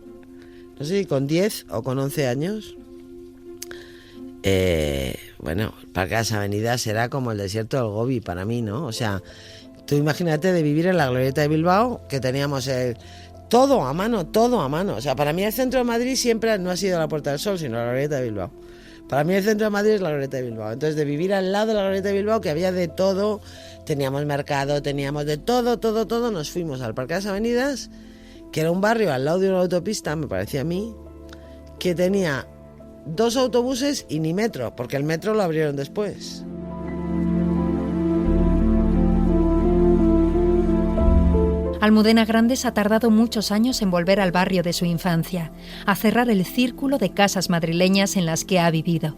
no sé si con 10 o con 11 años. Bueno, el Parque de las Avenidas era como el desierto del Gobi para mí, ¿no? O sea, Tú imagínate de vivir en la Glorieta de Bilbao, que teníamos todo a mano. O sea, para mí el centro de Madrid siempre no ha sido la Puerta del Sol, sino la Glorieta de Bilbao. Para mí el centro de Madrid es la Glorieta de Bilbao. Entonces, de vivir al lado de la Glorieta de Bilbao, que había de todo, teníamos mercado, teníamos de todo, nos fuimos al Parque de las Avenidas, que era un barrio al lado de una autopista, me parecía a mí, que tenía 2 autobuses y ni metro, porque el metro lo abrieron después. Almudena Grandes ha tardado muchos años en volver al barrio de su infancia, a cerrar el círculo de casas madrileñas en las que ha vivido.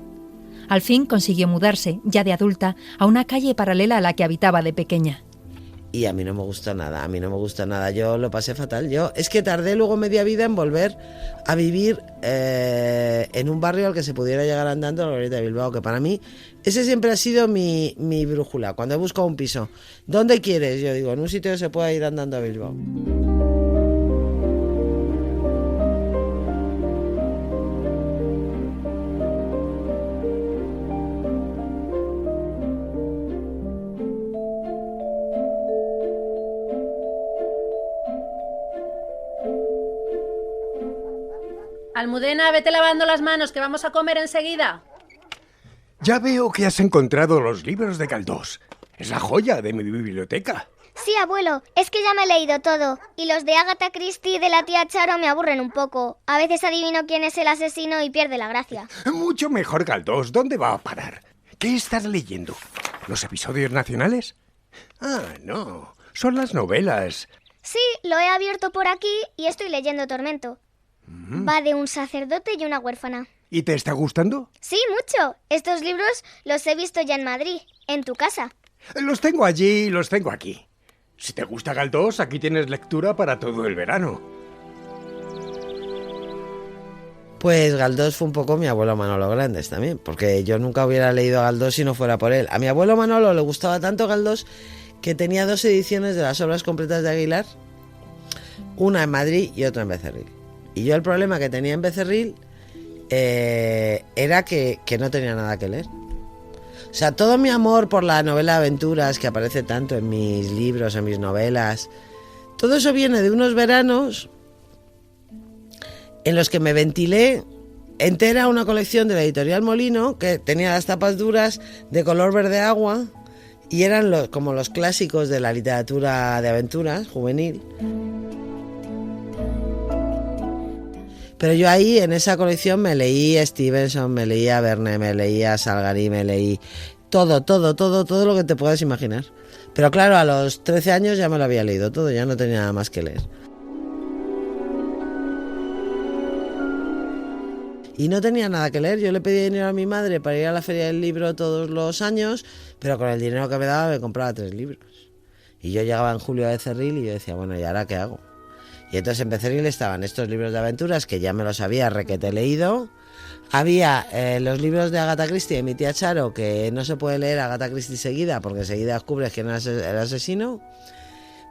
Al fin consiguió mudarse, ya de adulta, a una calle paralela a la que habitaba de pequeña. Y a mí no me gusta nada, yo lo pasé fatal. Es que tardé luego media vida en volver a vivir en un barrio al que se pudiera llegar andando, la Glorieta de Bilbao, que para mí ese siempre ha sido mi brújula. Cuando he buscado un piso, ¿dónde quieres? Yo digo, en un sitio que se pueda ir andando a Bilbao. Almudena, vete lavando las manos, que vamos a comer enseguida. Ya veo que has encontrado los libros de Galdós. Es la joya de mi biblioteca. Sí, abuelo, es que ya me he leído todo. Y los de Agatha Christie y de la tía Charo me aburren un poco. A veces adivino quién es el asesino y pierde la gracia. Mucho mejor, Galdós. ¿Dónde va a parar? ¿Qué estás leyendo? ¿Los episodios nacionales? Ah, no. Son las novelas. Sí, lo he abierto por aquí y estoy leyendo Tormento. Va de un sacerdote y una huérfana. ¿Y te está gustando? Sí, mucho. Estos libros los he visto ya en Madrid, en tu casa. Los tengo allí y los tengo aquí. Si te gusta Galdós, aquí tienes lectura para todo el verano. Pues Galdós fue un poco mi abuelo Manolo Grandes también, porque yo nunca hubiera leído a Galdós si no fuera por él. A mi abuelo Manolo le gustaba tanto Galdós que tenía 2 ediciones de las obras completas de Aguilar, una en Madrid y otra en Becerril. Y yo el problema que tenía en Becerril era que no tenía nada que leer. O sea, todo mi amor por la novela de aventuras que aparece tanto en mis libros, en mis novelas, todo eso viene de unos veranos en los que me ventilé entera una colección de la editorial Molino, que tenía las tapas duras de color verde agua y eran como los clásicos de la literatura de aventuras juvenil. Pero yo ahí, en esa colección, me leí a Stevenson, me leí a Verne, me leí a Salgari, me leí todo lo que te puedas imaginar. Pero claro, a los 13 años ya me lo había leído todo, ya no tenía nada más que leer. Y no tenía nada que leer, yo le pedí dinero a mi madre para ir a la feria del libro todos los años, pero con el dinero que me daba me compraba 3 libros. Y yo llegaba en julio a Becerril y yo decía, bueno, ¿y ahora qué hago? Y entonces en Becerril estaban estos libros de aventuras que ya me los había requete leído. Había los libros de Agatha Christie de mi tía Charo, que no se puede leer Agatha Christie seguida porque enseguida descubres quién es el asesino.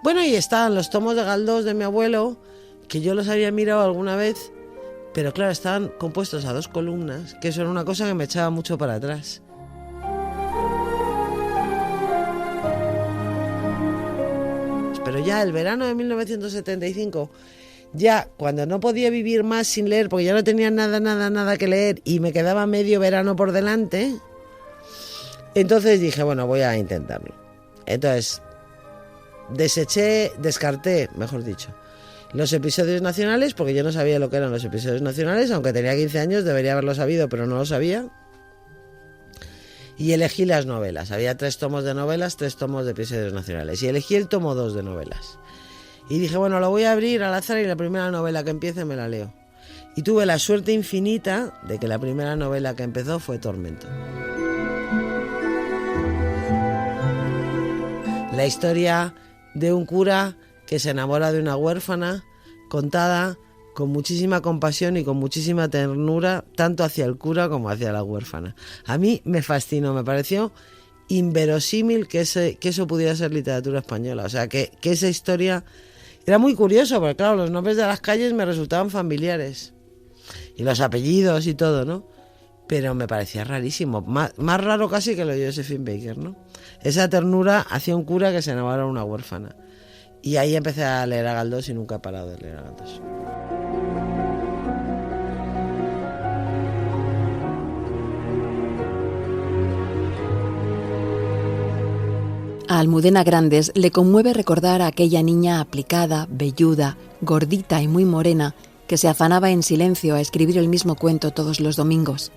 Bueno, y estaban los tomos de Galdós de mi abuelo, que yo los había mirado alguna vez, pero claro, estaban compuestos a 2 columnas, que eso era una cosa que me echaba mucho para atrás. Pero ya el verano de 1975, ya cuando no podía vivir más sin leer, porque ya no tenía nada que leer y me quedaba medio verano por delante, entonces dije, bueno, voy a intentarlo. Entonces, descarté, mejor dicho, los episodios nacionales, porque yo no sabía lo que eran los episodios nacionales, aunque tenía 15 años, debería haberlo sabido, pero no lo sabía. Y elegí las novelas. Había 3 tomos de novelas, 3 tomos de episodios nacionales. Y elegí el tomo 2 de novelas. Y dije, bueno, lo voy a abrir al azar y la primera novela que empiece me la leo. Y tuve la suerte infinita de que la primera novela que empezó fue Tormento. La historia de un cura que se enamora de una huérfana, contada con muchísima compasión y con muchísima ternura, tanto hacia el cura como hacia la huérfana. A mí me fascinó, me pareció inverosímil que eso pudiera ser literatura española. O sea, que esa historia era muy curioso, porque claro, los nombres de las calles me resultaban familiares. Y los apellidos y todo, ¿no? pero me parecía rarísimo, más raro casi que lo de Josephine Baker, ¿no? Esa ternura hacia un cura que se enamora de una huérfana. Y ahí empecé a leer a Galdós y nunca he parado de leer a Galdós. A Almudena Grandes le conmueve recordar a aquella niña aplicada, velluda, gordita y muy morena, que se afanaba en silencio a escribir el mismo cuento todos los domingos.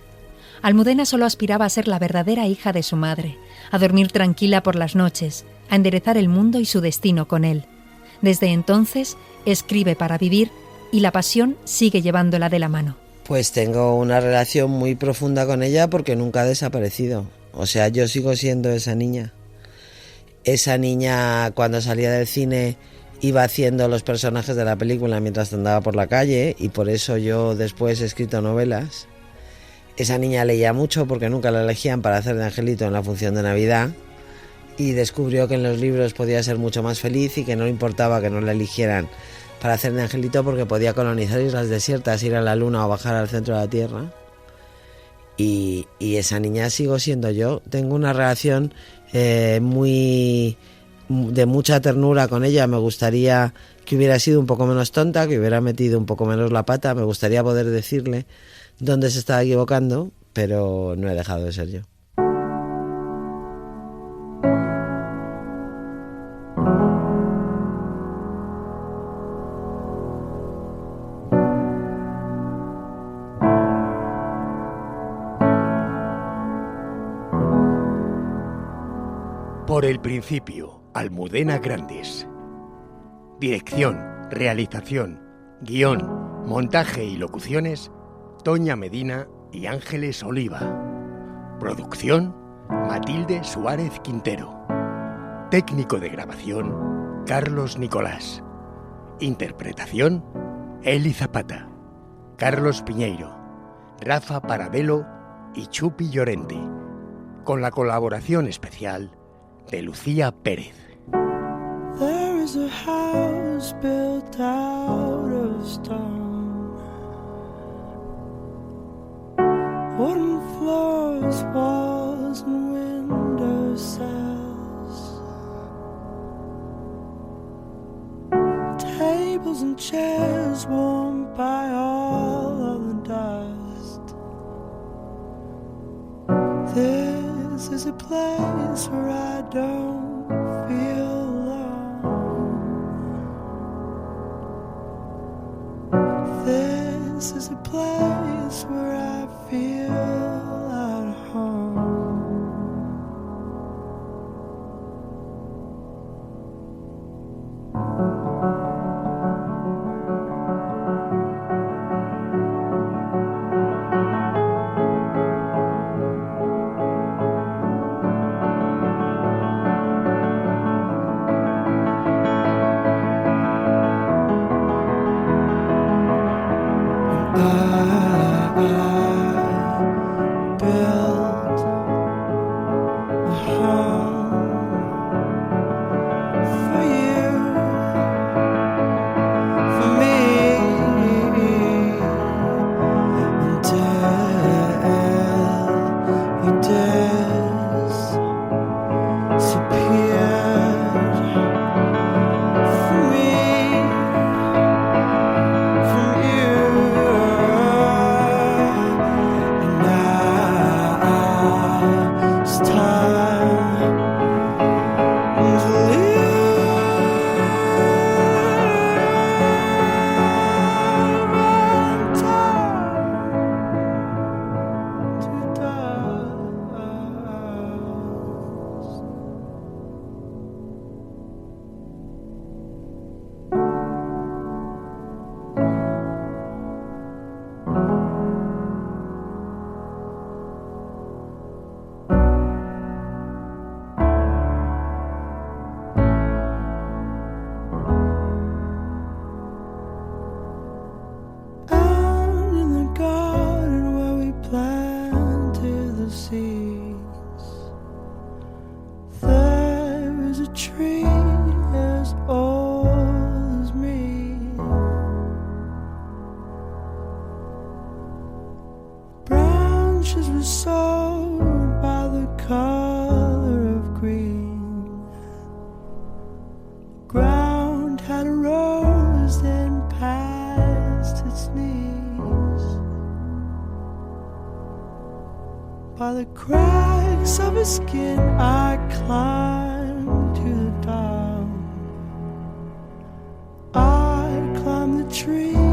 Almudena solo aspiraba a ser la verdadera hija de su madre, a dormir tranquila por las noches, a enderezar el mundo y su destino con él. Desde entonces, escribe para vivir y la pasión sigue llevándola de la mano. Pues tengo una relación muy profunda con ella porque nunca ha desaparecido. O sea, yo sigo siendo esa niña. Esa niña, cuando salía del cine, iba haciendo los personajes de la película mientras andaba por la calle, y por eso yo después he escrito novelas. Esa niña leía mucho porque nunca la elegían para hacer de angelito en la función de Navidad, y descubrió que en los libros podía ser mucho más feliz y que no le importaba que no la eligieran para hacer de angelito porque podía colonizar islas desiertas, ir a la luna o bajar al centro de la Tierra. Y esa niña sigo siendo yo. Tengo una relación de mucha ternura con ella. Me gustaría que hubiera sido un poco menos tonta, que hubiera metido un poco menos la pata. Me gustaría poder decirle dónde se estaba equivocando, pero no he dejado de ser yo. Por el principio, Almudena Grandes. Dirección, realización, guión, montaje y locuciones, Toña Medina y Ángeles Oliva. Producción, Matilde Suárez Quintero. Técnico de grabación, Carlos Nicolás. Interpretación, Eli Zapata, Carlos Piñeiro, Rafa Parabelo y Chupi Llorente. Con la colaboración especial de Lucía Pérez. There is a house built out of stone, wooden floors, walls and window sills, tables and chairs warmed by all of the dust. This is a place where I don't feel alone. This is a place where I feel at home. was sold by the color of green. The ground had rose then past its knees. By the cracks of his skin I climbed to the top. I climbed the tree